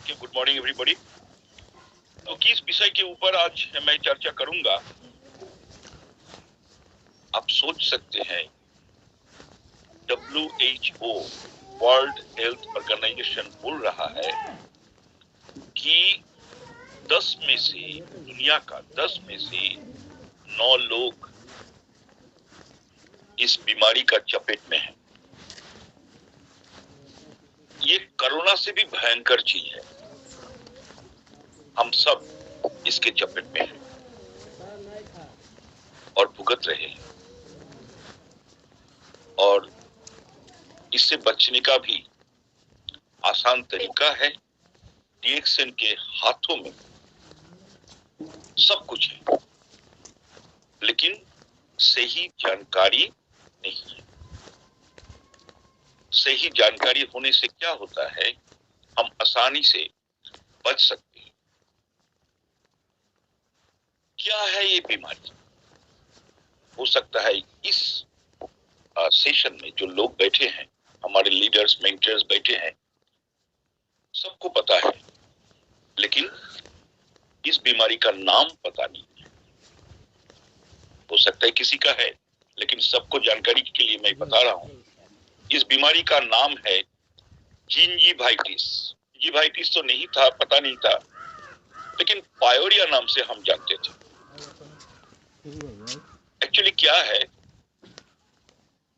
Thank you. Good morning everybody. तो किस विषय के ऊपर आज मैं चर्चा करूंगा, आप सोच सकते हैं। WHO वर्ल्ड हेल्थ ऑर्गेनाइजेशन बोल रहा है कि 10 में से दुनिया का 10 में से 9 लोग इस बीमारी का चपेट में हैं। ये कोरोना से भी भयंकर चीज है। हम सब इसके चपेट में हैं और भुगत रहे हैं, और इससे बचने का भी आसान तरीका है। डीएक्सएन के हाथों में सब कुछ है, लेकिन सही जानकारी नहीं है। सही जानकारी होने से क्या होता है, हम आसानी से बच सकते हैं। क्या है ये बीमारी? हो सकता है इस सेशन में जो लोग बैठे हैं, हमारे लीडर्स मेंटर्स बैठे हैं, सबको पता है, लेकिन इस बीमारी का नाम पता नहीं है। हो सकता है किसी का है, लेकिन सबको जानकारी के लिए मैं बता रहा हूं। इस बीमारी का नाम है जिंजीवाइटिस। जिंजीवाइटिस तो नहीं था, पता नहीं था, लेकिन पायोरिया नाम से हम जानते थे। एक्चुअली क्या है,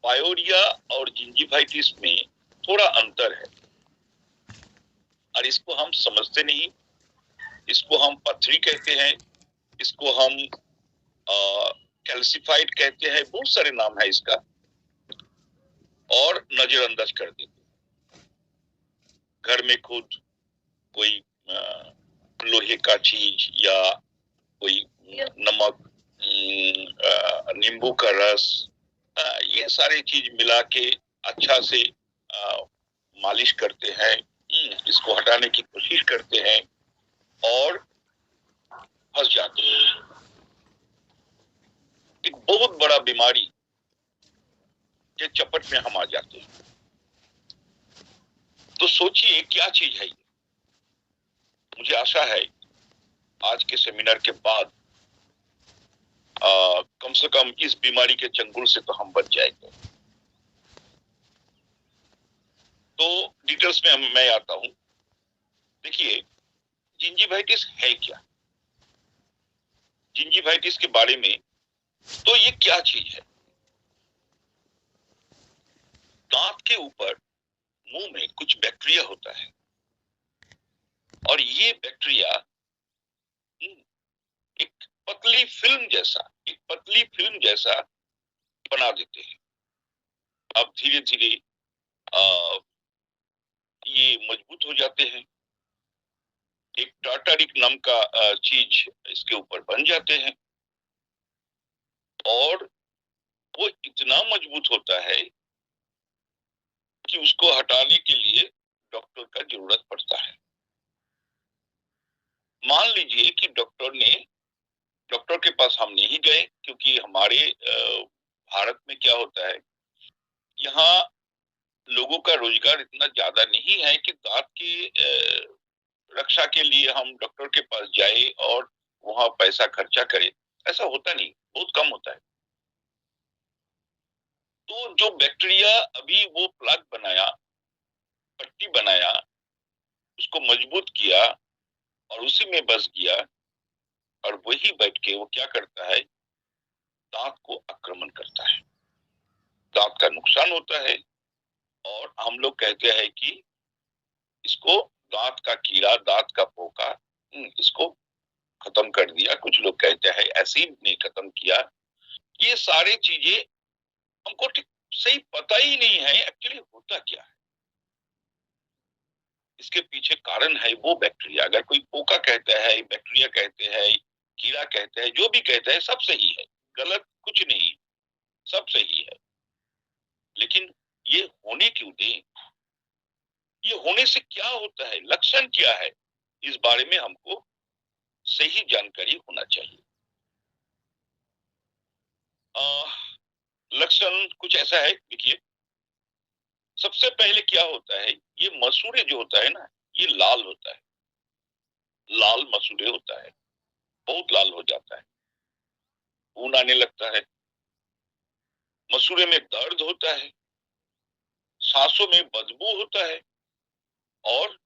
पायोरिया और जिंजीवाइटिस में थोड़ा अंतर है, और इसको हम समझते नहीं। इसको हम पथरी कहते हैं, इसको हम कैल्सिफाइड कहते हैं, बहुत सारे नाम है इसका, और नजरअंदाज कर देते। घर में खुद कोई लोहे का चीज या कोई नमक, नींबू का रस, ये सारे चीज मिला के अच्छा से मालिश करते हैं, इसको हटाने की कोशिश करते हैं और फंस जाते हैं। एक बहुत बड़ा बीमारी के चपेट में हम आ जाते हैं। तो सोचिए क्या चीज है ये। मुझे आशा है आज के सेमिनार के बाद कम से कम इस बीमारी के चंगुल से तो हम बच जाएंगे। तो डिटेल्स में मैं आता हूं। देखिए, जिंजीवाइटिस है क्या? जिंजीवाइटिस के बारे में, तो ये क्या चीज है? दांत के ऊपर मुंह में कुछ बैक्टीरिया होता है, और ये बैक्टीरिया एक पतली फिल्म जैसा बना देते हैं। अब धीरे धीरे ये मजबूत हो जाते हैं। एक टार्टारिक नाम का चीज इसके ऊपर बन जाते हैं, और वो इतना मजबूत होता है कि उसको हटाने के लिए डॉक्टर का जरूरत पड़ता है। मान लीजिए कि डॉक्टर के पास हम नहीं गए, क्योंकि हमारे भारत में क्या होता है, यहाँ लोगों का रोजगार इतना ज्यादा नहीं है कि दांत की रक्षा के लिए हम डॉक्टर के पास जाए और वहां पैसा खर्चा करें। ऐसा होता नहीं, बहुत कम होता है। तो जो बैक्टीरिया अभी वो प्लग बनाया, पट्टी बनाया, उसको मजबूत किया और उसी में बस गया, और वही बैठ के वो क्या करता है, दांत को आक्रमण करता है। दांत का नुकसान होता है, और हम लोग कहते हैं कि इसको दांत का कीड़ा, दांत का पोका, इसको खत्म कर दिया। कुछ लोग कहते हैं एसिड ने खत्म किया। ये सारी चीजें हमको ठीक सही पता ही नहीं है एक्चुअली होता क्या है। इसके पीछे कारण है वो बैक्टीरिया। अगर कोई पोका कहता है, बैक्टीरिया कहते हैं, कीड़ा कहते हैं, जो भी कहते हैं, सब सही है, गलत कुछ नहीं, सब सही है। लेकिन ये होने क्यों दें? ये होने से क्या होता है, लक्षण क्या है, इस बारे में हमको सही जानकारी होना चाहिए। लक्षण कुछ ऐसा है, देखिए, सबसे पहले क्या होता है, ये मसूड़े जो होता है ना, ये लाल होता है। लाल मसूड़े होता है, बहुत लाल हो जाता है, खून आने लगता है, मसूड़े में दर्द होता है, सांसों में बदबू होता है, और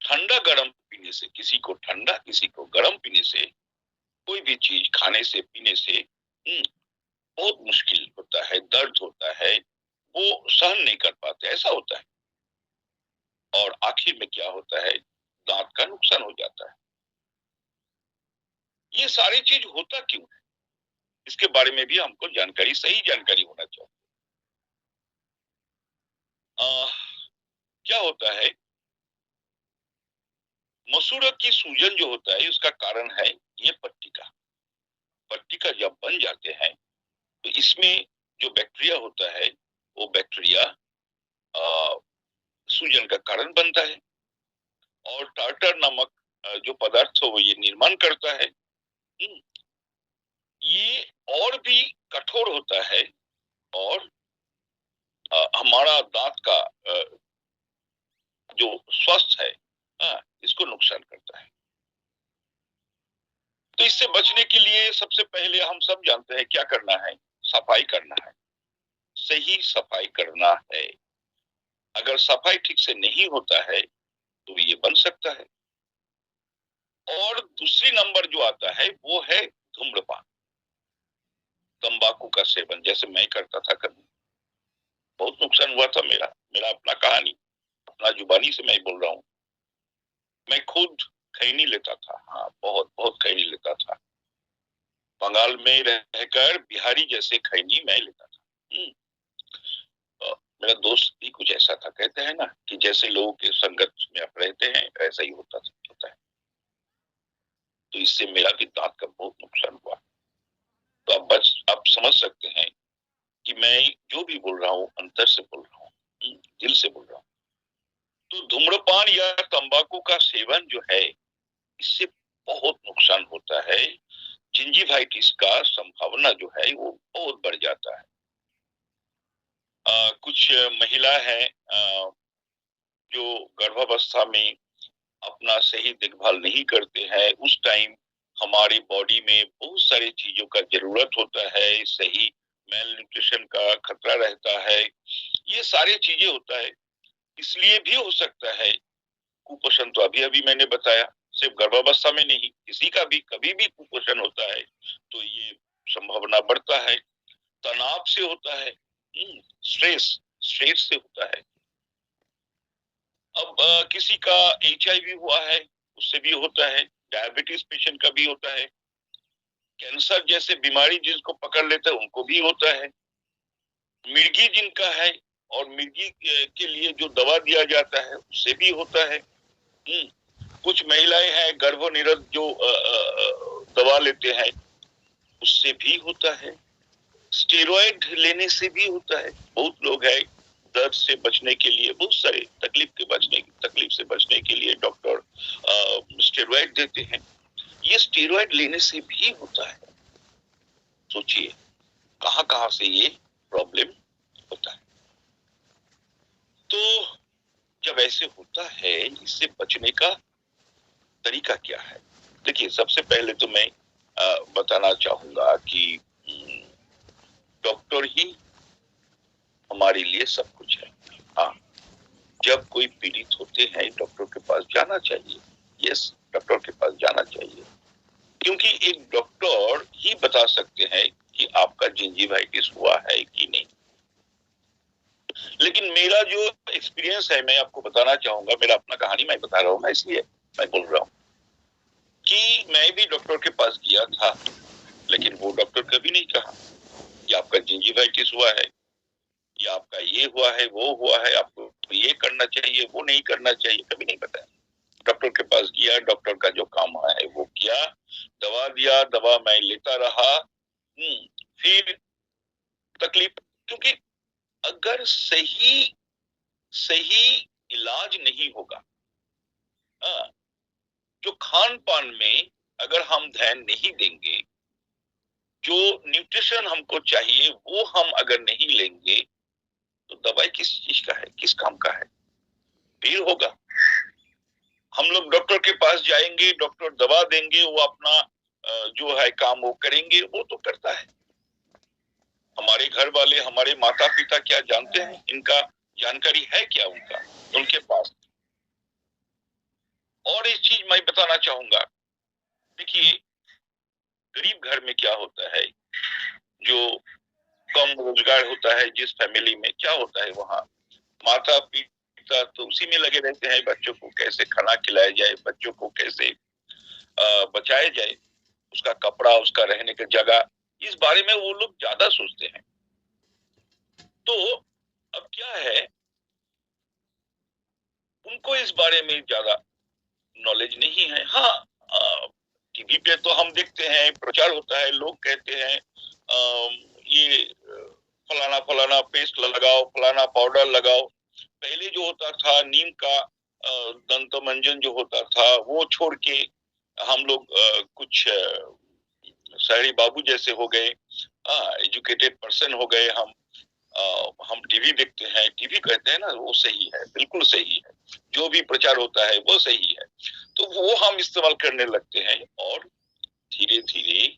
ठंडा गर्म पीने से, किसी को ठंडा किसी को गर्म पीने से, कोई भी चीज खाने से पीने से बहुत मुश्किल होता है, दर्द होता है, वो सहन नहीं कर पाते, ऐसा होता है। और आखिर में क्या होता है, दांत का नुकसान हो जाता है। ये सारी चीज होता क्यों है, इसके बारे में भी हमको जानकारी, सही जानकारी होना चाहिए। क्या होता है, मसूड़ा की सूजन जो होता है उसका कारण है ये पट्टिका। पट्टिका जब बन जाते हैं तो इसमें जो बैक्टीरिया होता है, वो बैक्टीरिया सूजन का कारण बनता है, और टार्टर नामक जो पदार्थ है वो ये निर्माण करता है। ये और भी कठोर होता है, और हमारा दांत का जो स्वस्थ है, इसको नुकसान करता है। तो इससे बचने के लिए सबसे पहले हम सब जानते हैं क्या करना है, सफाई करना है, सही सफाई करना है। अगर सफाई ठीक से नहीं होता है तो ये बन सकता है। और दूसरी नंबर जो आता है वो है धूम्रपान, तंबाकू का सेवन, जैसे मैं करता था कभी, बहुत नुकसान हुआ था मेरा। मेरा अपना कहानी, अपना जुबानी से मैं बोल रहा हूँ। मैं खुद खैनी लेता था, हाँ, बहुत बहुत खैनी लेता था। बंगाल में रहकर बिहारी जैसे खैनी मैं लेता था। मेरा दोस्त भी कुछ ऐसा था, कहते हैं ना कि जैसे लोगों के संगत में आप रहते हैं ऐसा ही होता है। तो इससे मेरा भी दांत का बहुत नुकसान हुआ। तो आप समझ सकते हैं कि मैं जो भी बोल रहा हूँ अंतर से बोल रहा हूँ, दिल से बोल रहा हूँ। तो धूम्रपान या तंबाकू का सेवन जो है, इससे बहुत नुकसान होता है। जिंजीवाइटिस का संभावना जो है वो बहुत बढ़ जाता है। कुछ महिला है जो गर्भावस्था में अपना सही देखभाल नहीं करते हैं, उस टाइम हमारी बॉडी में बहुत सारी चीजों का जरूरत होता है, सही मेल न्यूट्रिशन का खतरा रहता है, ये सारी चीजें होता है। इसलिए भी हो सकता है कुपोषण, तो अभी अभी मैंने बताया, सिर्फ गर्भावस्था में नहीं, किसी का भी कभी भी कुपोषण होता है तो ये संभावना बढ़ता है। तनाव से होता है, स्ट्रेस स्ट्रेस से होता है। अब किसी का HIV हुआ है, उससे भी होता है, डायबिटीज पेशेंट का भी होता है, कैंसर जैसे बीमारी जिसको पकड़ लेता है उनको भी होता है, मिर्गी जिनका है और मिर्गी के लिए जो दवा दिया जाता है उससे भी होता है। कुछ महिलाएं हैं गर्भनिरोध जो दवा लेते हैं उससे भी होता है, स्टेरॉइड लेने से भी होता है। बहुत लोग हैं दर्द से बचने के लिए, बहुत सारे तकलीफ से बचने के लिए डॉक्टर स्टेरॉइड देते हैं, ये स्टेरॉइड लेने से भी होता है। सोचिए कहां कहां से ये प्रॉब्लम होता है। तो जब ऐसे होता है, इससे बचने का तरीका क्या है? देखिए, सबसे पहले तो मैं बताना चाहूंगा कि डॉक्टर ही हमारे लिए सब कुछ है। हाँ, जब कोई पीड़ित होते हैं डॉक्टर के पास जाना चाहिए। यस, डॉक्टर के पास जाना चाहिए, क्योंकि एक डॉक्टर ही बता सकते हैं कि आपका जिंजीवाइटिस हुआ है कि नहीं। लेकिन मेरा जो एक्सपीरियंस है मैं आपको बताना चाहूंगा, मेरा अपना कहानी मैं बता रहा हूँ ना, इसलिए मैं बोल रहा हूँ कि मैं भी डॉक्टर के पास गया था, लेकिन वो डॉक्टर कभी नहीं कहा कि आपका जिंजीवाइटिस हुआ है, या आपका ये हुआ है, वो हुआ है, आपको ये करना चाहिए, वो नहीं करना चाहिए, कभी नहीं बताया। डॉक्टर के पास गया, डॉक्टर का जो काम है वो किया, दवा दिया, दवा मैं लेता रहा। फिर तकलीफ, क्योंकि अगर सही सही इलाज नहीं होगा, जो खान पान में अगर हम ध्यान नहीं देंगे, जो न्यूट्रिशन हमको चाहिए वो हम अगर नहीं लेंगे, तो दवाई किस चीज का है, किस काम का है, फिर होगा। हम लोग डॉक्टर के पास जाएंगे, डॉक्टर दवा देंगे, वो अपना जो है काम वो करेंगे, वो तो करता है। हमारे घर वाले, हमारे माता पिता क्या जानते हैं? इनका जानकारी है क्या उनका, उनके पास? और एक चीज मैं बताना चाहूंगा, देखिए गरीब घर में क्या होता है, जो कम रोजगार होता है, जिस फैमिली में क्या होता है, वहाँ माता पिता तो उसी में लगे रहते हैं, बच्चों को कैसे खाना खिलाया जाए, बच्चों को कैसे बचाया जाए, उसका कपड़ा, उसका रहने की जगह, इस बारे में वो लोग ज्यादा सोचते हैं। तो अब क्या है, उनको इस बारे में ज्यादा नॉलेज नहीं है। हाँ, टीवी पे तो हम देखते हैं, प्रचार होता है, लोग कहते हैं ये फलाना फलाना पेस्ट लगाओ, फलाना पाउडर लगाओ। पहले जो होता था नीम का दंत मंजन जो होता था, वो छोड़ के हम लोग कुछ शहरी बाबू जैसे हो गए, एजुकेटेड पर्सन हो गए हम टीवी देखते हैं, टीवी कहते हैं ना, वो सही है, बिल्कुल सही है, जो भी प्रचार होता है वो सही है, तो वो हम इस्तेमाल करने लगते हैं, और धीरे धीरे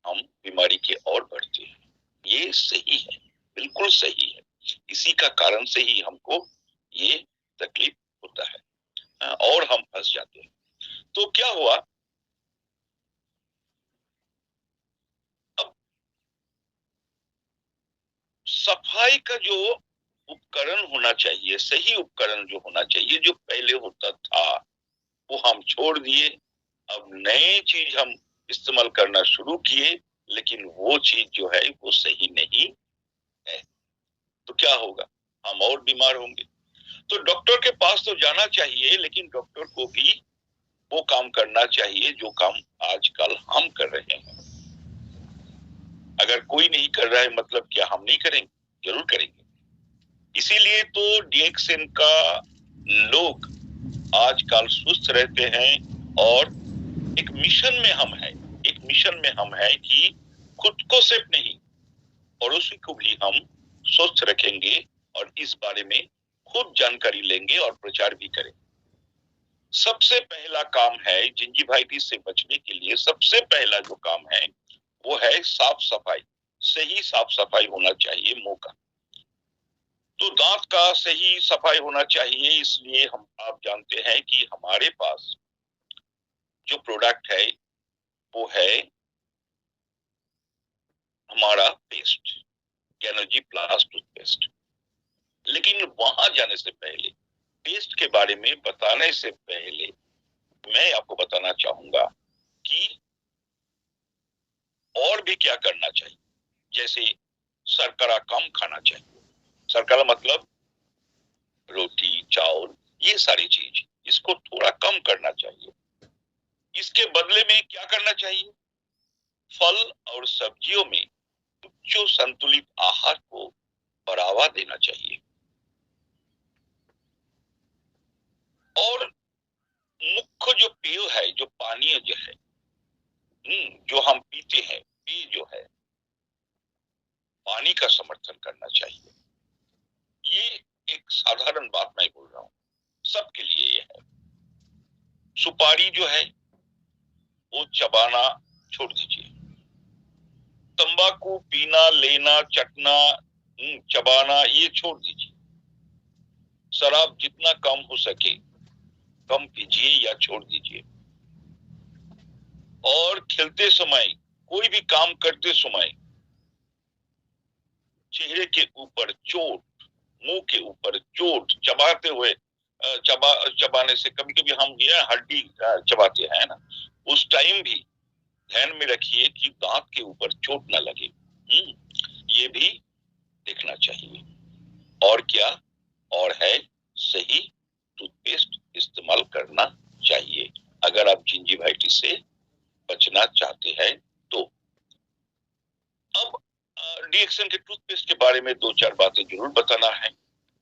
हम बीमारी के और बढ़ते हैं। ये सही है, बिल्कुल सही है, इसी का कारण से ही हमको ये तकलीफ होता है, और हम फंस जाते हैं। तो क्या हुआ, अब सफाई का जो उपकरण होना चाहिए, सही उपकरण जो होना चाहिए, जो पहले होता था, वो हम छोड़ दिए। अब नई चीज हम इस्तेमाल करना शुरू किए, लेकिन वो चीज जो है वो सही नहीं है। तो क्या होगा, हम और बीमार होंगे। तो डॉक्टर के पास तो जाना चाहिए, लेकिन डॉक्टर को भी वो काम करना चाहिए जो काम आजकल हम कर रहे हैं। अगर कोई नहीं कर रहा है, मतलब क्या हम नहीं करेंगे? जरूर करेंगे। इसीलिए तो डीएक्सएन का लोग आजकल सुस्त रहते हैं, और एक मिशन में हम हैं, एक मिशन में हम हैं कि खुद को सिर्फ नहीं, पड़ोसी को भी हम स्वस्थ रखेंगे, और इस बारे में खूब जानकारी लेंगे और प्रचार भी करेंगे। सबसे पहला काम है जिंजीवाइटिस से बचने के लिए, सबसे पहला जो काम है वो है साफ सफाई। सही साफ सफाई होना चाहिए मुंह का, तो दांत का सही सफाई होना चाहिए। इसलिए हम, आप जानते हैं कि हमारे पास जो प्रोडक्ट है वो है हमारा पेस्ट, एनर्जी प्लस टूथपेस्ट। लेकिन वहां जाने से पहले, पेस्ट के बारे में बताने से पहले, मैं आपको बताना चाहूंगा कि और भी क्या करना चाहिए। जैसे शर्करा कम खाना चाहिए, शर्करा मतलब रोटी चावल, ये सारी चीज, इसको थोड़ा कम करना चाहिए। इसके बदले में क्या करना चाहिए, फल और सब्जियों में जो संतुलित आहार को बढ़ावा देना चाहिए। और मुख्य जो पेय है, जो पानीय जो है, जो हम पीते हैं, पेय जो है, पानी का समर्थन करना चाहिए। ये एक साधारण बात मैं बोल रहा हूँ, सबके लिए ये है। सुपारी जो है वो चबाना छोड़ दीजिए, तंबाकू पीना, लेना, चटना, चबाना, ये छोड़ दीजिए। शराब जितना कम हो सके कम पीजिए या छोड़ दीजिए। और खेलते समय, कोई भी काम करते समय, चेहरे के ऊपर चोट, मुंह के ऊपर चोट, चबाते हुए चबाने से, कभी कभी हम ये हड्डी चबाते हैं ना, उस टाइम भी ध्यान में रखिए कि दांत के ऊपर चोट ना लगे। ये भी देखना चाहिए। और क्या, और है सही टूथपेस्ट इस्तेमाल करना चाहिए अगर आप जिंजीवाइटिस से बचना चाहते हैं तो। अब डीएक्सएन के टूथपेस्ट के बारे में दो चार बातें जरूर बताना है,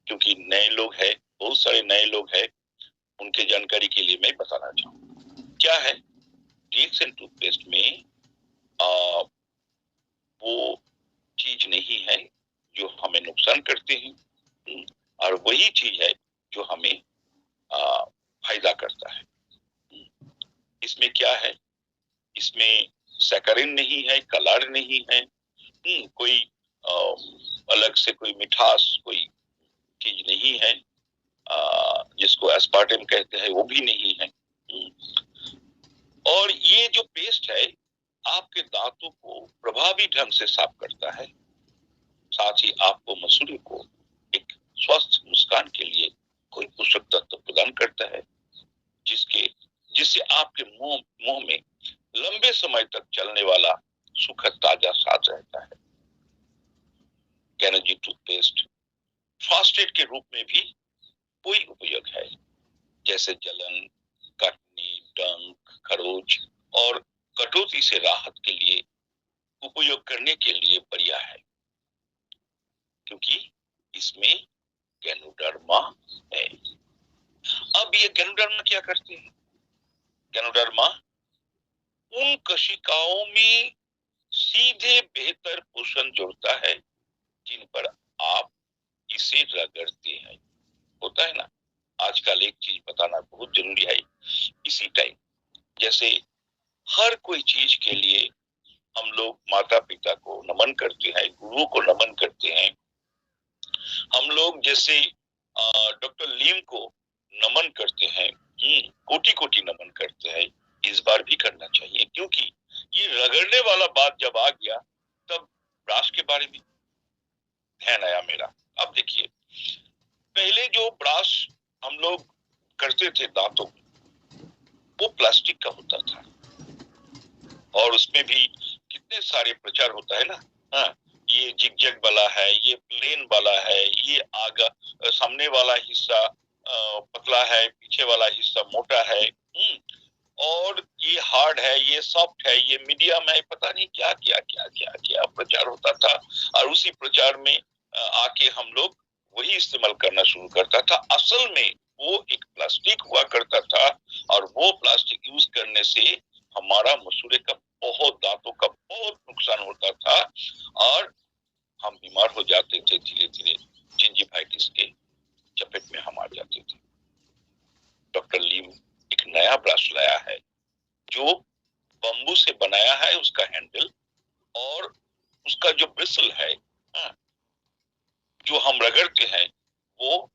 क्योंकि नए लोग हैं, बहुत सारे नए लोग हैं, उनके जानकारी के लिए मैं बताना चाहूंगा। क्या है, डीएक्सएन टूथपेस्ट में आ, वो चीज नहीं है जो हमें नुकसान करते हैं, और वही चीज है जो हमें फायदा करता है। इसमें क्या है, इसमें सैकरिन नहीं है, कलर नहीं है, कोई अलग से कोई मिठास कोई चीज नहीं है, जिसको एस्पार्टेम कहते हैं वो भी नहीं है। और ये जो पेस्ट है आपके दांतों को प्रभावी ढंग से साफ करता है, साथ ही आपको मसूड़े को एक स्वस्थ मुस्कान के लिए कोई पोषक तत्व प्रदान करता है, जिससे आपके मुंह में लंबे समय तक चलने वाला सुखद ताजा स्वाद रहता है। गैनोजी टूथपेस्ट फास्टेड के रूप में भी कोई उपयोग है, जैसे जलन, कटनी, डंक, खरोच और कटौती से राहत के लिए उपयोग करने के लिए बढ़िया है, क्योंकि इसमें गैनोडर्मा है। अब ये गैनोडर्मा क्या करते हैं? गैनोडर्मा उन कोशिकाओं में सीधे बेहतर पोषण जोड़ता है जिन पर आप इसे रगड़ते हैं। होता है ना, आजकल एक चीज बताना बहुत जरूरी है इसी टाइम, जैसे हर कोई चीज के लिए हम लोग माता पिता को नमन करते हैं, गुरुओं को नमन करते हैं। हम लोग जैसे डॉक्टर लीम को नमन करते हैं, कोटि कोटि नमन करते हैं, इस बार भी करना चाहिए, क्योंकि ये रगड़ने वाला बात जब आ गया तब ब्रश के बारे में ध्यान आया मेरा। अब देखिए, पहले जो ब्रश हम लोग करते थे दांतों में, वो प्लास्टिक का होता था और उसमें भी कितने सारे प्रचार होता है ना, हाँ, ये जिगजैग वाला है, ये प्लेन वाला है, ये आगा सामने वाला हिस्सा पतला है, पीछे वाला हिस्सा मोटा है, और ये हार्ड है, ये सॉफ्ट है, ये मीडियम है, पता नहीं क्या क्या क्या क्या क्या प्रचार होता था। और उसी प्रचार में आके हम लोग वही इस्तेमाल करना शुरू करता था। असल में वो एक प्लास्टिक हुआ करता था और वो प्लास्टिक यूज करने से हमारा मसूड़े का बहुत, दांतों का बहुत नुकसान होता था और हम बीमार हो जाते थे, धीरे धीरे जिंजिवाइटिस के चपेट में हम आ जाते थे। डॉक्टर लीम एक नया ब्रश लाया है जो बम्बू से बनाया है, उसका हैंडल और उसका जो ब्रिसल है, जो हम रगड़ते हैं, वो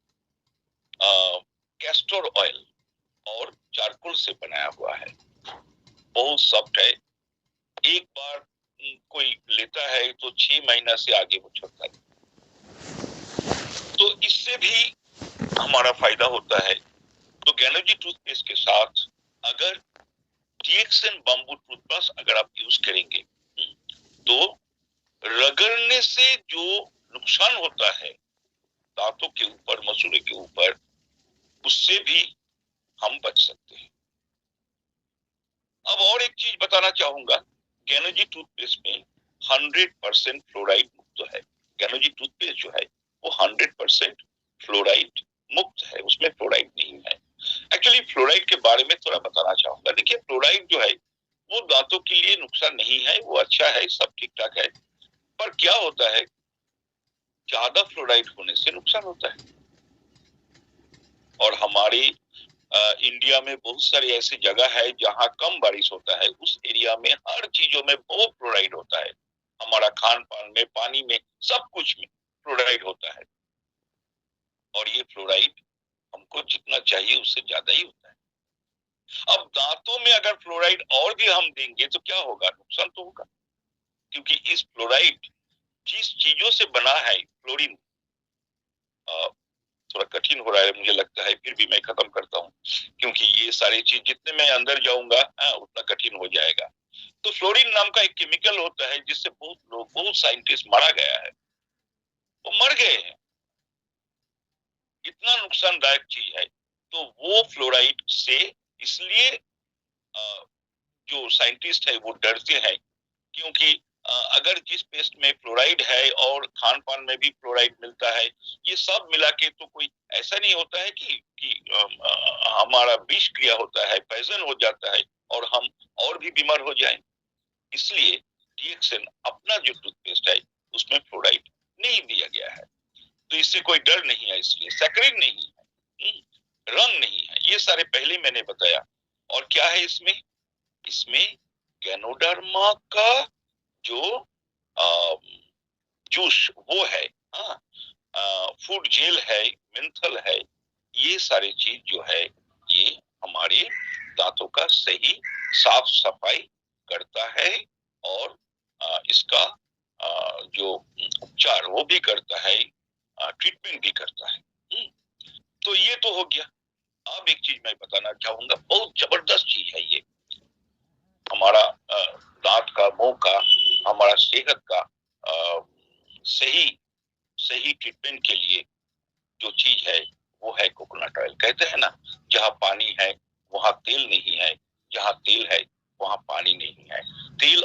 कैस्टर ऑयल और चारकोल से बनाया हुआ है, बहुत सॉफ्ट है। एक बार कोई लेता है तो 6 महीना से आगे वो छोड़ता है, तो इससे भी हमारा फायदा होता है। तो गैनोजी टूथपेस्ट के साथ अगर डीएक्सएन बम्बू टूथब्रश अगर आप यूज करेंगे तो रगड़ने से जो नुकसान होता है दांतों के ऊपर, मसूड़े के ऊपर, उससे भी हम बच सकते हैं। अब और एक चीज बताना चाहूंगा, गैनोजी टूथपेस्ट में 100% फ्लोराइड मुक्त है। गैनोजी टूथपेस्ट जो है वो 100% फ्लोराइड मुक्त है, उसमें फ्लोराइड नहीं है। एक्चुअली फ्लोराइड के बारे में थोड़ा बताना चाहूंगा। देखिए, फ्लोराइड जो है वो दांतों के लिए नुकसान नहीं है, वो अच्छा है, सब ठीक ठाक है। पर क्या होता है, ज्यादा फ्लोराइड होने से नुकसान होता है। और हमारे इंडिया में बहुत सारी ऐसी जगह है जहां कम बारिश होता है, उस एरिया में हर चीजों में बहुत फ्लोराइड होता है। हमारा खान पान में, पानी में, सब कुछ में फ्लोराइड होता है। और ये फ्लोराइड हमको जितना चाहिए उससे ज्यादा ही होता है। अब दांतों में अगर फ्लोराइड और भी हम देंगे तो क्या होगा, नुकसान तो होगा, क्योंकि इस फ्लोराइड जिस चीजों से बना है, फ्लोरीन, थोड़ा कठिन हो रहा है मुझे लगता है, फिर भी मैं खत्म करता हूँ, क्योंकि ये सारी चीज जितने मैं अंदर जाऊंगा उतना कठिन हो जाएगा। तो फ्लोरीन नाम का एक केमिकल होता है जिससे बहुत लोग, बहुत साइंटिस्ट मारा गया है, वो मर गए हैं, इतना नुकसानदायक चीज है। तो वो फ्लोराइड से इसलिए जो साइंटिस्ट है वो डरते हैं, क्योंकि अगर जिस पेस्ट में फ्लोराइड है और खान पान में भी फ्लोराइड मिलता है, ये सब मिला के तो कोई ऐसा नहीं होता है कि हमारा विष क्रिया होता है, पॉइजन हो जाता है और हम और भी बीमार हो जाएं। इसलिए डीएक्सएन अपना जो टूथपेस्ट है उसमें फ्लोराइड नहीं दिया गया है, तो इससे कोई डर नहीं है। इसलिए सैकरिन नहीं है, रंग नहीं है, ये सारे पहले मैंने बताया। और क्या है इसमें? इसमें गैनोडर्मा का जो जूस वो है, हाँ, फूड जेल है, मेंथल है, ये सारी चीज जो है ये हमारे दांतों का सही साफ सफाई करता है और इसका जो उपचार वो भी करता है, ट्रीटमेंट भी करता है। तो ये तो हो गया। अब एक चीज मैं बताना चाहूंगा, बहुत जबरदस्त चीज है ये, हमारा दांत का, मुंह का, हमारा सेहत का सही सही ट्रीटमेंट के लिए जो चीज है वो है कोकोनट ऑयल। कहते हैं ना, जहाँ पानी है वहाँ तेल नहीं है, जहाँ तेल है वहाँ पानी नहीं है। तेल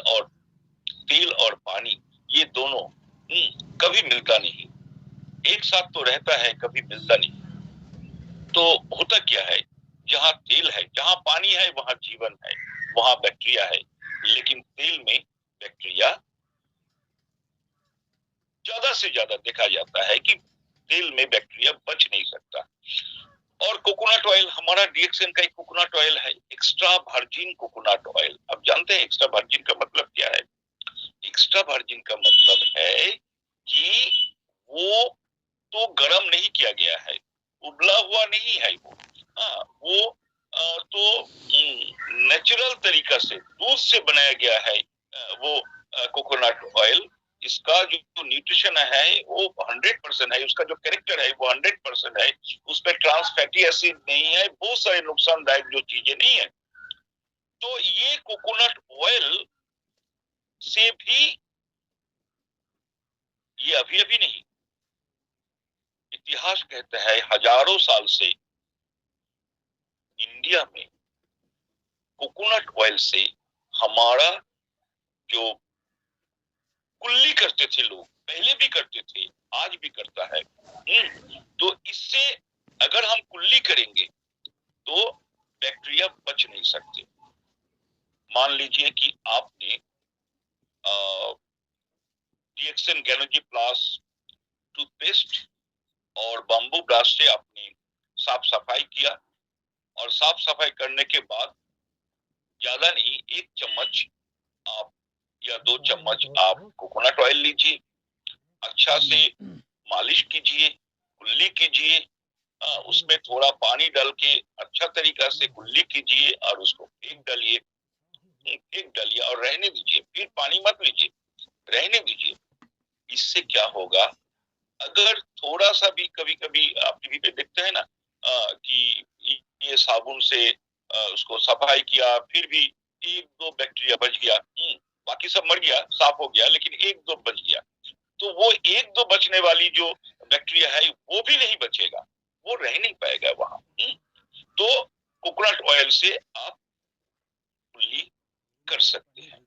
और पानी ये दोनों कभी मिलता नहीं, एक साथ तो रहता है, कभी मिलता नहीं। तो होता क्या है, जहाँ तेल है, जहाँ पानी है वहाँ जीवन है, वहाँ बैक्टीरिया है, लेकिन तेल में बैक्टीरिया ज्यादा से ज्यादा देखा जाता है कि तेल में बैक्टीरिया बच नहीं सकता। और कोकोनट ऑयल, हमारा डीएक्सएन का एक कोकोनट ऑयल है, एक्स्ट्रा वर्जिन कोकोनट ऑयल। अब जानते हैं एक्स्ट्रा वर्जिन का मतलब क्या है? एक्स्ट्रा वर्जिन का मतलब है कि वो तो गर्म नहीं किया गया है, उबला हुआ नहीं है वो, हाँ, वो तो नेचुरल तरीका से दूध से बनाया गया है वो कोकोनट ऑयल। इसका जो न्यूट्रिशन है वो 100% है, उसका जो कैरेक्टर है वो 100% है, उसमें ट्रांस फैटी एसिड नहीं है, बहुत सारे नुकसानदायक जो चीजें नहीं है। तो ये कोकोनट ऑयल से भी, ये अभी अभी नहीं, इतिहास कहता है हजारों साल से इंडिया में कोकोनट ऑयल से हमारा जो कुल्ली करते थे लोग, पहले भी करते थे, आज भी करता है। तो इससे अगर हम कुल्ली करेंगे तो बैक्टीरिया बच नहीं सकते। मान लीजिए कि आपने डीएक्सएन गैनोजी प्लस टूथपेस्ट और बम्बू ब्रश से आपने साफ सफाई किया, और साफ सफाई करने के बाद ज्यादा नहीं, 1 चम्मच आप या 2 चम्मच आप कोकोनट ऑयल लीजिए, अच्छा से मालिश कीजिए, कुल्ली कीजिए, उसमें थोड़ा पानी डाल के अच्छा तरीका से कुल्ली कीजिए और उसको फेंक डालिए, एक डालिए और रहने दीजिए, फिर पानी मत लीजिए, रहने दीजिए। इससे क्या होगा, अगर थोड़ा सा भी कभी कभी आप टीवी पे देखते हैं ना कि ये साबुन से उसको सफाई किया फिर भी 1-2 बैक्टीरिया बच गया, बाकी सब मर गया, साफ हो गया, लेकिन 1-2 बच गया, तो वो 1-2 बचने वाली जो बैक्टीरिया है वो भी नहीं बचेगा, वो रह नहीं पाएगा वहां। तो कोकोनट ऑयल से आप कुल्ली कर सकते हैं।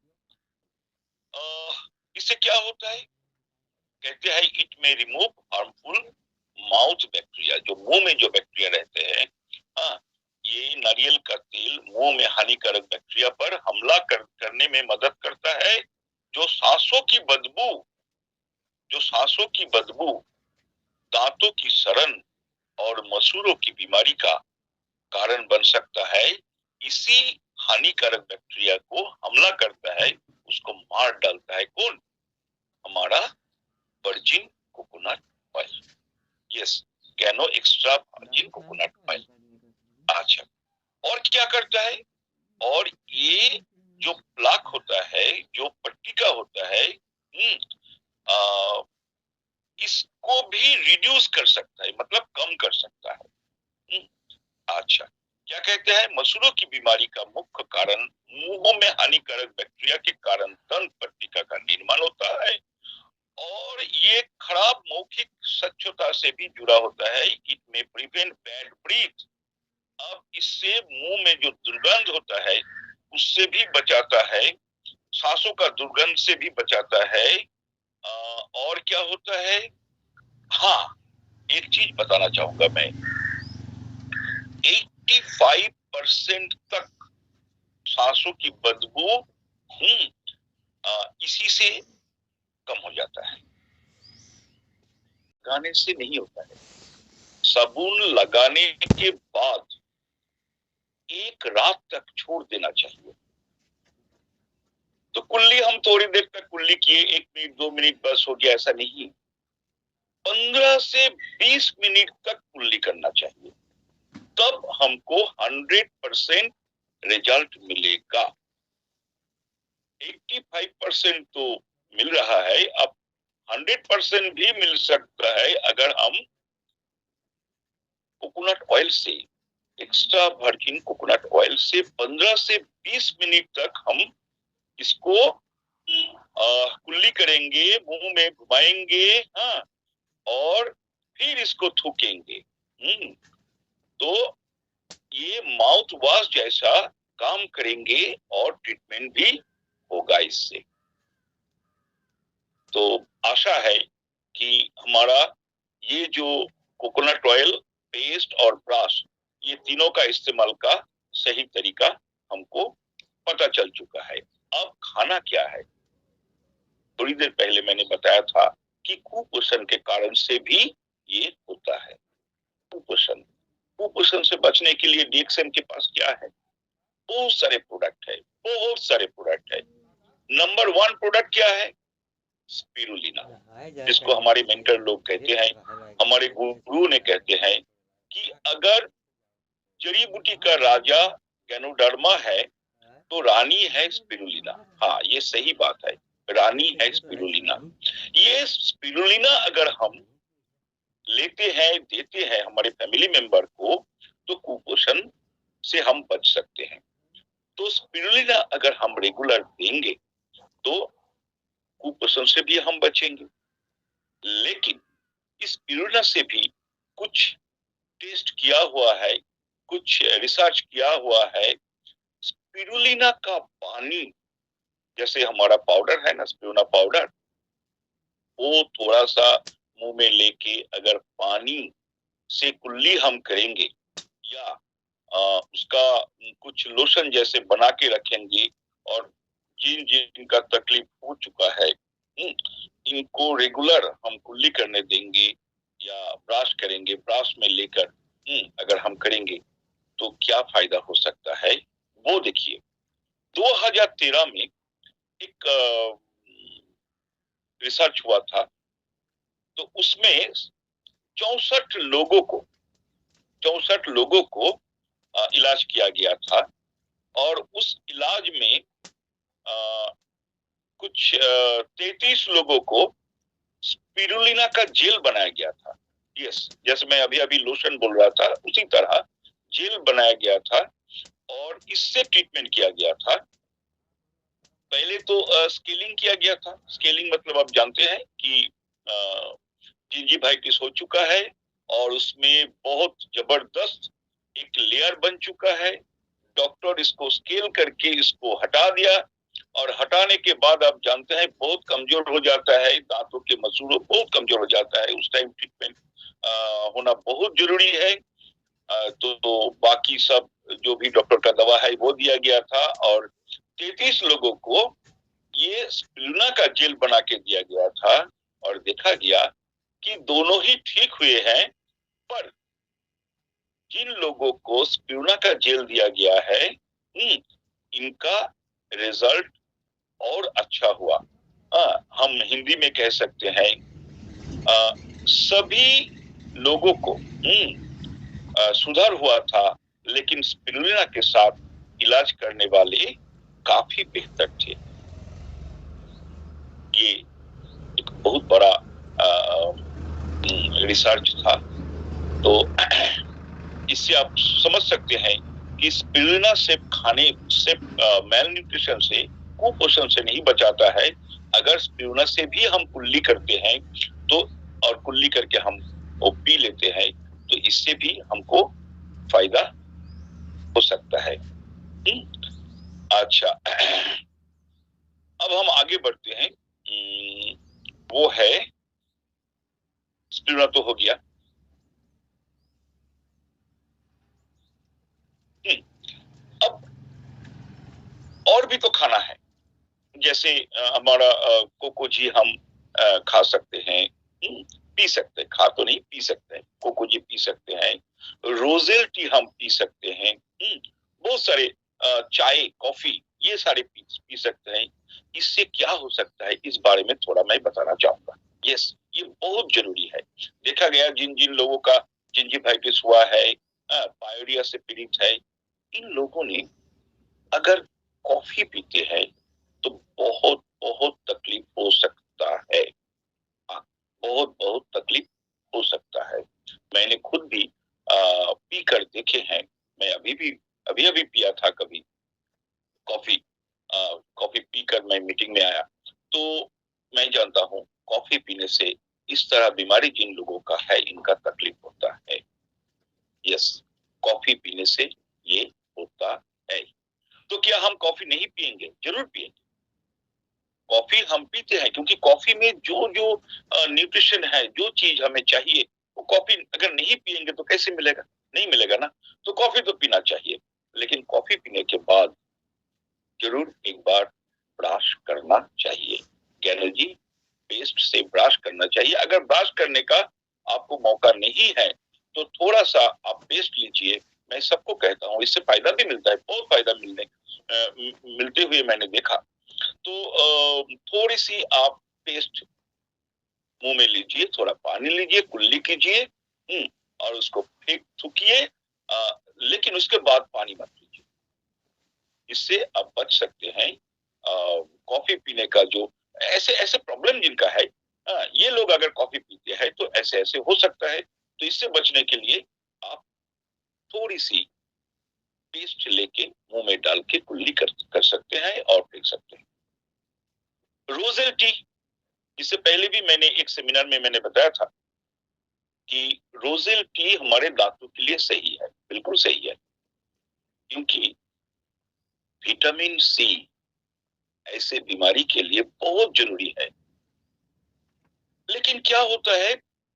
इससे क्या होता है, कहते हैं इट में रिमूव हार्मफुल माउथ बैक्टीरिया, जो मुंह में जो बैक्टीरिया रहते हैं, हाँ, ये नारियल का तेल मुंह में हानिकारक बैक्टीरिया पर हमला करने में मदद करता है, जो सांसों की बदबू, दांतों की सड़न और मसूड़ों की बीमारी का कारण बन सकता है। इसी हानिकारक बैक्टीरिया को हमला करता है, उसको मार डालता है कौन? हमारा virgin coconut oil. Yes, गैनो extra virgin coconut oil. अच्छा, और क्या करता है? और ये जो प्लाक होता है, जो पट्टिका होता है, इसको भी रिड्यूस कर सकता है, मतलब कम कर सकता है। अच्छा, क्या कहते हैं, मसूड़ों की बीमारी का मुख्य कारण मुंह में हानिकारक बैक्टीरिया के कारण दंत पट्टिका का निर्माण होता है, और ये खराब मौखिक स्वच्छता से भी जुड़ा होता है। इट में प्रिवेंट बैड ब्रीथ। अब इससे मुंह में जो दुर्गंध होता है उससे भी बचाता है, सांसों का दुर्गंध से भी बचाता है। और क्या होता है, हाँ, एक चीज बताना चाहूंगा मैं, 85% तक सांसों की बदबू इसी से कम हो जाता है, लगाने से नहीं होता है। साबुन लगाने के बाद एक रात तक छोड़ देना चाहिए। तो कुल्ली हम थोड़ी देर तक कुल्ली किए, 1 मिनट 2 मिनट बस हो गया, ऐसा नहीं। 15 से 20 मिनट तक कुल्ली करना चाहिए, तब हमको 100% रिजल्ट मिलेगा। 85% तो मिल रहा है, अब 100% भी मिल सकता है अगर हम कोकोनट ऑयल से, एक्स्ट्रा वर्जिन कोकोनट ऑयल से 15 से 20 मिनट तक हम इसको कुल्ली करेंगे, मुंह में घुमाएंगे, हाँ, और फिर इसको थूकेंगे। तो ये माउथ वॉश जैसा काम करेंगे और ट्रीटमेंट भी होगा इससे। तो आशा है कि हमारा ये जो कोकोनट ऑयल, पेस्ट और ब्रश, ये तीनों का इस्तेमाल का सही तरीका हमको पता चल चुका है। अब खाना क्या है? थोड़ी देर पहले मैंने बताया था कि कुपोषण के कारण से भी ये होता है। कुपोषण, कुपोषण से बचने के लिए डीएक्सएम के पास क्या है? बहुत सारे प्रोडक्ट है, बहुत सारे प्रोडक्ट है। नंबर 1 प्रोडक्ट क्या है? स्पिरुलिना, जिसको हमारे मेंटर लोग कहते हैं, हमारे गुरु ने कहते हैं कि अगर जड़ी बूटी का राजा गैनोडर्मा है तो रानी है स्पिरुलिना। हाँ, ये सही बात है, रानी है स्पिरुलिना। ये स्पिरुलिना अगर हम लेते हैं, देते हैं हमारे फैमिली मेंबर को, तो कुपोषण से हम बच सकते हैं। तो स्पिरुलिना अगर हम रेगुलर देंगे तो कुपोषण से भी हम बचेंगे। लेकिन इस स्पिरुलिना से भी कुछ टेस्ट किया हुआ है, कुछ रिसर्च किया हुआ है। स्पिरुलिना का पानी, जैसे हमारा पाउडर है ना, स्पिरुलिना पाउडर, वो थोड़ा सा मुंह में लेके अगर पानी से कुल्ली हम करेंगे या उसका कुछ लोशन जैसे बना के रखेंगे, और जिन जिनका तकलीफ हो चुका है इनको रेगुलर हम कुल्ली करने देंगे या ब्रश करेंगे, ब्रश में लेकर अगर हम करेंगे तो क्या फायदा हो सकता है वो देखिए। 2013 में एक रिसर्च हुआ था, तो उसमें 64 लोगों को इलाज किया गया था, और उस इलाज में कुछ 33 लोगों को स्पिरुलिना का जेल बनाया गया था। यस, जैसे मैं अभी अभी लोशन बोल रहा था, उसी तरह जेल बनाया गया था और इससे ट्रीटमेंट किया गया था। पहले तो स्केलिंग किया गया था। स्केलिंग मतलब आप जानते हैं कि जिंजीवाइटिस हो चुका है और उसमें बहुत जबरदस्त एक लेयर बन चुका है। डॉक्टर इसको स्केल करके इसको हटा दिया, और हटाने के बाद आप जानते हैं बहुत कमजोर हो जाता है, दांतों के मसूड़ों बहुत कमजोर हो जाता है। उस टाइम ट्रीटमेंट होना बहुत जरूरी है। तो बाकी सब जो भी डॉक्टर का दवा है वो दिया गया था, और 33 लोगों को ये स्पिरुलिना का जेल बना के दिया गया था, और देखा गया कि दोनों ही ठीक हुए हैं। पर जिन लोगों को स्पिरुलिना का जेल दिया गया है इनका रिजल्ट और अच्छा हुआ। हम हिंदी में कह सकते हैं सभी लोगों को सुधार हुआ था, लेकिन स्पिरुलिना के साथ इलाज करने वाले काफी बेहतर थे। ये एक बहुत बड़ा रिसर्च था। तो इससे आप समझ सकते हैं कि स्पिरुलिना सिर्फ खाने से, मेल न्यूट्रिशन से, कुपोषण से नहीं बचाता है। अगर स्पिरुलिना से भी हम कुल्ली करते हैं तो, और कुल्ली करके हम वो पी लेते हैं, तो इससे भी हमको फायदा हो सकता है। अच्छा, अब हम आगे बढ़ते हैं। वो है, स्पिरुलिना तो हो गया। अब और भी तो खाना है, जैसे हमारा कोकोजी हम खा सकते हैं, पी सकते हैं, खा तो नहीं, पी सकते हैं, कोकोजी पी सकते हैं, रोजेल टी हम पी सकते हैं। बहुत सारे चाय, कॉफी ये सारे पी सकते हैं। इससे क्या हो सकता है इस बारे में थोड़ा मैं बताना चाहूंगा। यस, ये बहुत जरूरी है। देखा गया जिन जिन लोगों का जिंजिवाइटिस हुआ है, पायोरिया से पीड़ित है, इन लोगों ने अगर कॉफी पीते हैं तो बहुत बहुत तकलीफ हो सकता है। हाँ, बहुत बहुत तकलीफ हो सकता है। मैंने खुद भी पी कर देखे हैं। मैं अभी अभी पिया था कभी कॉफी। कॉफी पीकर मैं मीटिंग में आया तो मैं जानता हूँ कॉफी पीने से इस तरह बीमारी जिन लोगों का है इनका तकलीफ होता है। यस, कॉफी पीने से ये होता है। तो क्या हम कॉफी नहीं पिएंगे? जरूर पिएंगे। कॉफी हम पीते हैं क्योंकि कॉफी में जो जो न्यूट्रिशन है, जो चीज हमें चाहिए, वो कॉफी अगर नहीं पिएंगे तो कैसे मिलेगा? नहीं मिलेगा ना। तो कॉफी तो पीना चाहिए, लेकिन कॉफी पीने के बाद जरूर एक बार ब्रश करना चाहिए। गैनर्जी पेस्ट से ब्रश करना चाहिए। अगर ब्रश करने का आपको मौका नहीं है तो थोड़ा सा आप पेस्ट लीजिए। मैं सबको कहता हूँ, इससे फायदा भी मिलता है, बहुत फायदा मिलते हुए मैंने देखा। तो थोड़ी सी आप पेस्ट मुंह में लीजिए, थोड़ा पानी लीजिए, कुल्ली कीजिए, और उसको फेंक थूकिए, लेकिन उसके बाद पानी मत लीजिए। इससे आप बच सकते हैं कॉफी पीने का। जो ऐसे ऐसे प्रॉब्लम जिनका है, ये लोग अगर कॉफी पीते हैं तो ऐसे ऐसे हो सकता है। तो इससे बचने के लिए आप थोड़ी सी पेस्ट लेके मुंह में डाल के कुल्ली कर सकते हैं और फेंक सकते हैं। रोजेल टी, इससे पहले भी मैंने एक सेमिनार में मैंने बताया था कि रोजेल टी हमारे दांतों के लिए सही है, बिल्कुल सही है, क्योंकि विटामिन सी ऐसे बीमारी के लिए बहुत जरूरी है। लेकिन क्या होता है,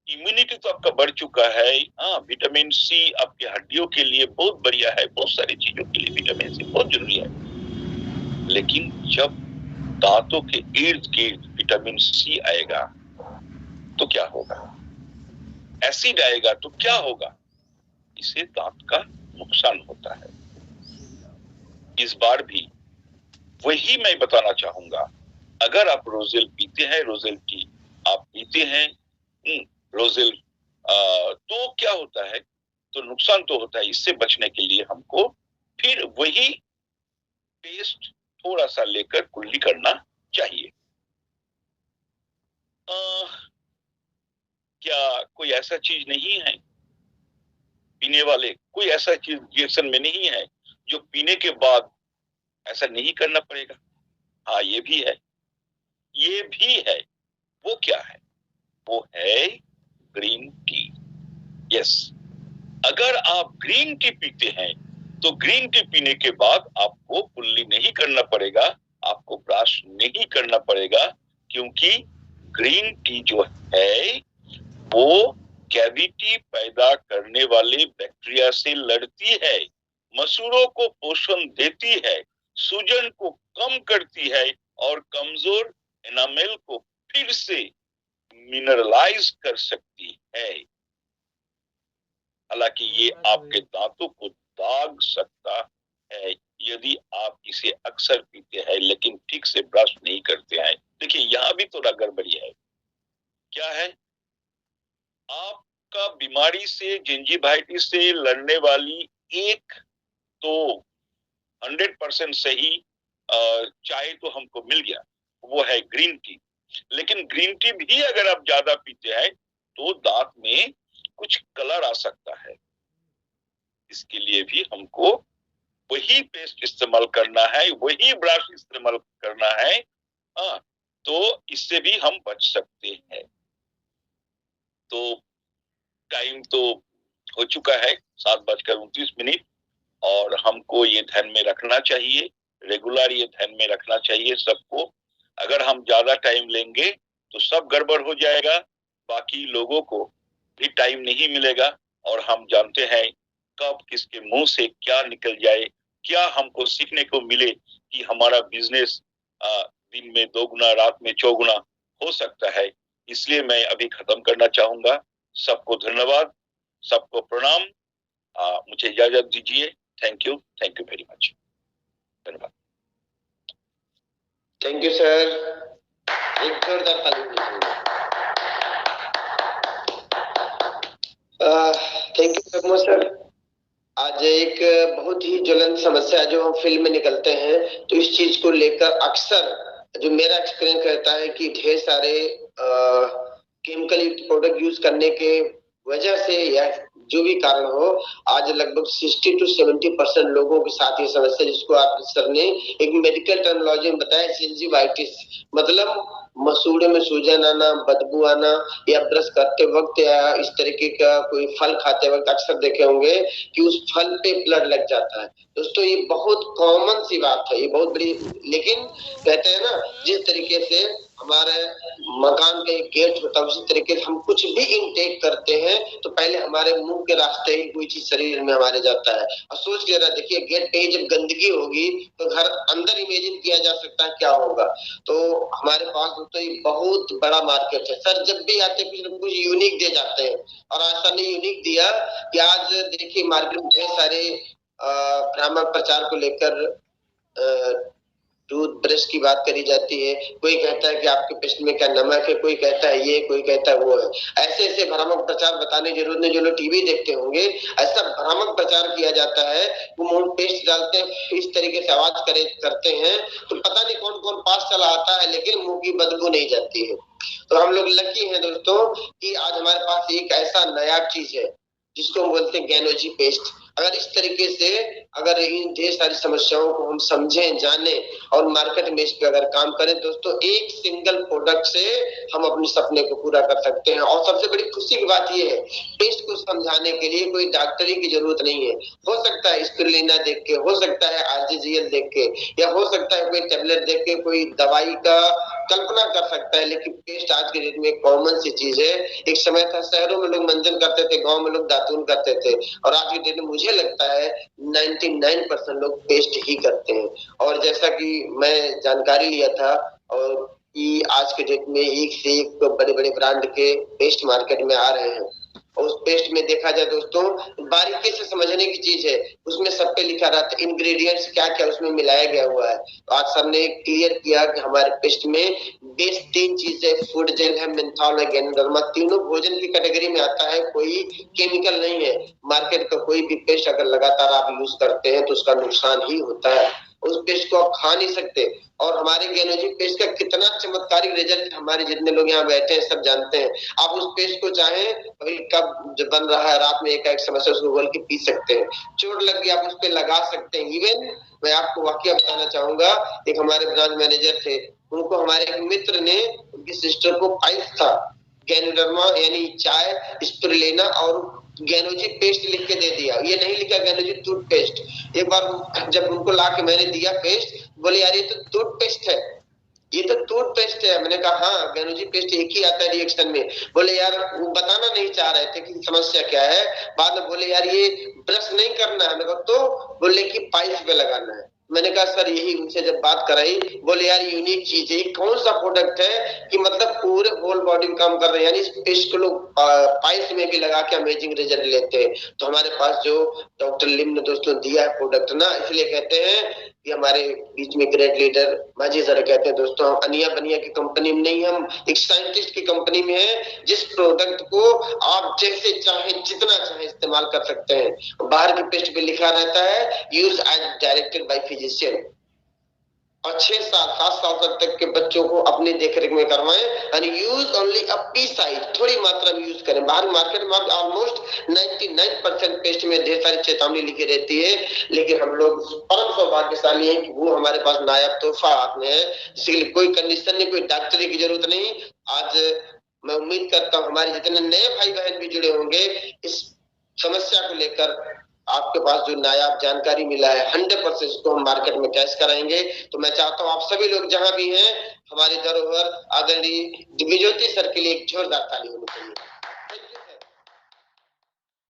इम्यूनिटी तो आपका बढ़ चुका है। हाँ, विटामिन सी आपके हड्डियों के लिए बहुत बढ़िया है, बहुत सारी चीजों के लिए विटामिन सी बहुत जरूरी है। लेकिन जब दांतों के इर्द गिर्द विटामिन सी आएगा तो क्या होगा? एसिड आएगा तो क्या होगा? इससे दांत का नुकसान होता है। इस बार भी वही मैं बताना चाहूंगा। अगर आप रोजेल पीते हैं, रोजेल टी आप पीते हैं, रोजेल तो क्या होता है? तो नुकसान तो होता है। इससे बचने के लिए हमको फिर वही पेस्ट थोड़ा सा लेकर कुल्ली करना चाहिए। क्या कोई ऐसा चीज नहीं है पीने वाले, कोई ऐसा चीज रिएक्शन में नहीं है जो पीने के बाद ऐसा नहीं करना पड़ेगा? हाँ, ये भी है, ये भी है। वो क्या है? वो है ग्रीन टी। यस, अगर आप ग्रीन टी पीते हैं तो ग्रीन टी पीने के बाद आपको कुल्ली नहीं करना पड़ेगा, आपको ब्रश नहीं करना पड़ेगा, क्योंकि ग्रीन टी जो है वो कैविटी पैदा करने वाले बैक्टीरिया से लड़ती है, मसूड़ों को पोषण देती है, सूजन को कम करती है और कमजोर एनामेल को फिर से मिनरलाइज कर सकती है। हालांकि ये आपके दांतों को दाग सकता है यदि आप इसे अक्सर पीते हैं लेकिन ठीक से ब्रश नहीं करते हैं। देखिए, यहाँ भी थोड़ा गड़बड़ी है। क्या है? आपका बीमारी से, जिंजिवाइटिस से लड़ने वाली एक तो 100% सही चाय तो हमको मिल गया, वो है ग्रीन टी। लेकिन ग्रीन टी भी अगर आप ज्यादा पीते हैं तो दांत में कुछ कलर आ सकता है। इसके लिए भी हमको वही पेस्ट इस्तेमाल करना है, वही ब्रश इस्तेमाल करना है। हाँ, तो इससे भी हम बच सकते हैं। तो टाइम तो हो चुका है 7:29, और हमको ये ध्यान में रखना चाहिए, रेगुलर ये ध्यान में रखना चाहिए सबको। अगर हम ज्यादा टाइम लेंगे तो सब गड़बड़ हो जाएगा, बाकी लोगों को भी टाइम नहीं मिलेगा। और हम जानते हैं कब किसके मुंह से क्या निकल जाए, क्या हमको सीखने को मिले कि हमारा बिजनेस दिन में 2 गुना, रात में 4 गुना हो सकता है। इसलिए मैं अभी खत्म करना चाहूंगा। सबको धन्यवाद, सबको प्रणाम। मुझे इजाजत दीजिए। Thank you very much. धन्यवाद। थैंक यू सर, एक जोरदार ताली दीजिए। Thank you very much sir. आज एक बहुत ही ज्वलंत समस्या जो हम फील्ड में निकलते हैं तो इस चीज को लेकर अक्सर जो मेरा एक्सपीरियंस रहता है कि ढेर सारे केमिकल युक्त प्रोडक्ट यूज करने के वजह से या जो भी कारण हो, आज लगभग 60 to 70% लोगों के साथ ये समस्या, जिसको आप सर ने एक मेडिकल टर्मिनोलॉजी में बताया, जिंजिवाइटिस, मतलब मसूड़े में सूजन आना, बदबू आना, या ब्रश करते वक्त या इस तरीके का कोई फल खाते वक्त अक्सर देखे होंगे कि उस फल पे ब्लड लग जाता है। दोस्तों ये बहुत कॉमन सी बात है, ये बहुत बड़ी, लेकिन कहते हैं ना जिस तरीके से हमारे मकान का एक गेट होता है उसी तरीके से हम कुछ भी इनटेक करते हैं तो पहले हमारे मुंह के रास्ते ही कोई चीज शरीर में हमारे जाता है। और सोच के जरा देखिए, गेट पे ही जब गंदगी होगी तो घर अंदर इमेजिन किया जा सकता है क्या होगा। तो हमारे पास दोस्तों ये बहुत बड़ा मार्केट है। सर जब भी आते कुछ न कुछ यूनिक दे जाते हैं, और आज सर ने यूनिक दिया कि आज देखिए मार्केट में ढेर सारे भ्रामक प्रचार को लेकर टूथब्रश की बात करी जाती है। कोई कहता है कि आपके पेस्ट में क्या नमक है, कोई कहता है ये, कोई कहता है वो है। ऐसे ऐसे भ्रामक प्रचार बताने की जरूरत नहीं, जो लोग टीवी देखते होंगे ऐसा भ्रामक प्रचार किया जाता है। वो मुंह पेस्ट डालते हैं, इस तरीके से आवाज करते हैं तो पता नहीं कौन कौन पास चला आता है, लेकिन मुंह की बदबू नहीं जाती है। तो हम लोग लकी हैं दोस्तों कि आज हमारे पास एक ऐसा नया चीज है जिसको हम बोलते हैं गैनोजी पेस्ट। अगर इस तरीके से अगर इन ढेर सारी समस्याओं को हम समझें, जाने और मार्केट में इस पे अगर काम करें दोस्तों, एक सिंगल प्रोडक्ट से हम अपने सपने को पूरा कर सकते हैं। और सबसे बड़ी खुशी की बात यह है, पेस्ट को समझाने के लिए कोई डॉक्टरी की जरूरत नहीं है। हो सकता है स्पिरुलिना देख के, हो सकता है आरजीजीएल देख के, या हो सकता है कोई टेबलेट देख के कोई दवाई का कल्पना कर सकता है, लेकिन पेस्ट आज के डेट में कॉमन सी चीज है। एक समय था शहरों में लोग मंजन करते थे, गांव में लोग दातून करते थे, और आज के डेट में मुझे लगता है 99% लोग पेस्ट ही करते हैं। और जैसा कि मैं जानकारी लिया था और कि आज के डेट में एक से एक बड़े बड़े ब्रांड के पेस्ट मार्केट में आ रहे हैं। और उस पेस्ट में देखा जाए दोस्तों, बारीकी से समझने की चीज है, उसमें सब पे लिखा रहता है इंग्रेडिएंट्स क्या क्या उसमें मिलाया गया हुआ है। तो आज सर ने क्लियर किया कि हमारे पेस्ट में बेस 3 चीजें, फूड जेल है, मेंथॉल है, गैनोडर्मा, तीनों भोजन की कैटेगरी में आता है, कोई केमिकल नहीं है। मार्केट का कोई भी पेस्ट अगर लगातार आप यूज करते हैं तो उसका नुकसान ही होता है, उस पेस्ट को आप खा नहीं सकते। और हमारे गैनोजी पेस्ट का कितना चमत्कारिक रिजल्ट हमारे जितने लोग यहाँ बैठे हैं सब जानते हैं। आप उस पेस्ट को चाहे अभी कब जो बन रहा है रात में एक समस्या उसको घोल के पी सकते हैं, चोट लग गई आप उस पर लगा सकते हैं। इवन मैं आपको वाकया बताना चाहूंगा, एक हमारे ब्रांच मैनेजर थे, उनको हमारे एक मित्र ने, उनकी सिस्टर को पाइल्स था, गैनोडर्मा यानी चाय, स्पिरुलिना और गैनोजी पेस्ट लिख के दे दिया। ये नहीं लिखा गैनोजी टूथपेस्ट। एक बार जब उनको ला के मैंने दिया पेस्ट, बोले यार ये तो टूथपेस्ट है, ये तो टूथपेस्ट है। मैंने कहा हाँ गैनोजी पेस्ट एक ही आता है रिएक्शन में। बोले यार वो बताना नहीं चाह रहे थे कि समस्या क्या है। बाद में बोले यार ये ब्रश नहीं करना है। मैंने कहा तो, बोले कि पाइल्स पे लगाना है। मैंने कहा सर यही, उनसे जब बात कराई बोले यार यूनिक चीज है, कौन सा प्रोडक्ट है कि मतलब पूरे होल बॉडी में काम कर रहे हैं, यानी इस पेस्ट को लोग पाइल्स में भी लगा के अमेजिंग रिजल्ट लेते हैं। तो हमारे पास जो डॉक्टर लिम ने दोस्तों दिया है प्रोडक्ट ना, इसलिए कहते हैं कि हमारे बीच में ग्रेट लीडर माजी सर कहते हैं दोस्तों हम अनिया बनिया की कंपनी में नहीं, हम एक साइंटिस्ट की कंपनी में है, जिस प्रोडक्ट को आप जैसे चाहे जितना चाहे इस्तेमाल कर सकते हैं। बाहर की पेस्ट पे लिखा रहता है use as directed by physician, और 6 साल 7 साल तक के बच्चों को अपनी देखरेख में करवाएं, and use only a P size, थोड़ी मात्रा में यूज करें। बाहर मार्केट में ऑलमोस्ट 99% पेस्ट में ढेर सारी चेतावनी लिखी रहती है, लेकिन हम लोग परम सौभाग्यशाली हैं कि वो हमारे पास नायाब तोहफा हाथ में है। इसलिए कोई कंडीशन नहीं, कोई डॉक्टरी की जरूरत नहीं। आज मैं उम्मीद करता हूँ हमारे जितने नए भाई बहन भी जुड़े होंगे, इस समस्या को लेकर आपके पास जो नायाब जानकारी मिला है 100% इसको हम मार्केट में कैश कराएंगे। तो मैं चाहता हूँ आप सभी लोग जहां भी हैं, हमारी धरोहर आदरणीय दिव्यज्योति सर के लिए एक जोरदार ताली होनी चाहिए।